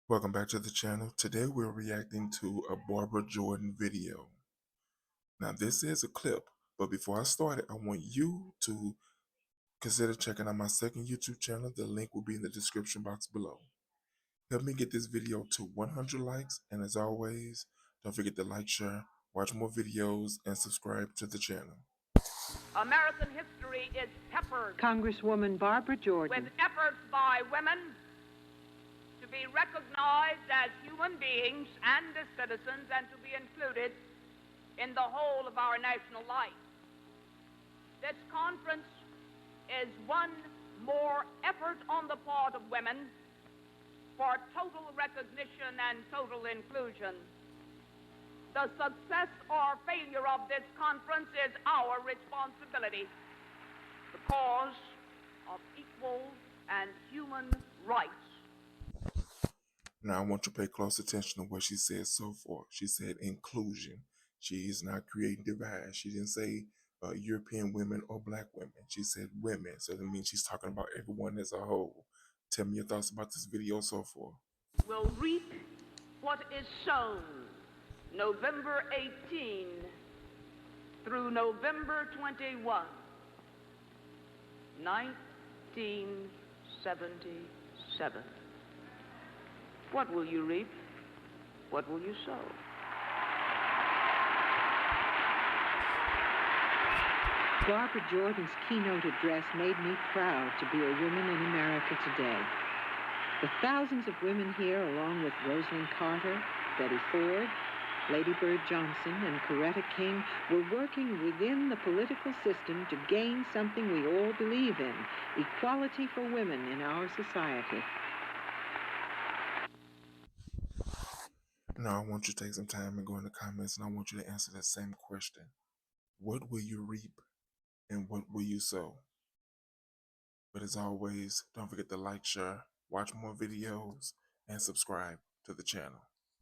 Welcome back to the channel. Today we're reacting to a Barbara Jordan video. Now this is a clip, but before I start it, I want you to consider checking out my second YouTube channel. The link will be in the description box below. Help me get this video to 100 likes, and as always, don't forget to like, share, watch more videos, and subscribe to the channel. American history is peppered Congresswoman Barbara Jordan. with efforts by women to be recognized as human beings and as citizens and to be included in the whole of our national life. This conference is one more effort on the part of women for total recognition and total inclusion. The success or failure of this conference is our responsibility. The cause of equal and human rights. Now I want you to pay close attention to what she said so far. She said inclusion. She is not creating divide. She didn't say European women or black women. She said women. So that means she's talking about everyone as a whole. Tell me your thoughts about this video so far. Will reap what is sown. November 18 through November 21, 1977. What will you reap? What will you sow? Barbara Jordan's keynote address made me proud to be a woman in America today. The thousands of women here, along with Rosalind Carter, Betty Ford, Lady Bird Johnson, and Coretta King, were working within the political system to gain something we all believe in: equality for women in our society. Now I want you to take some time and go in the comments, and I want you to answer that same question. What will you reap and what will you sow? But as always, don't forget to like, share, watch more videos, and subscribe to the channel.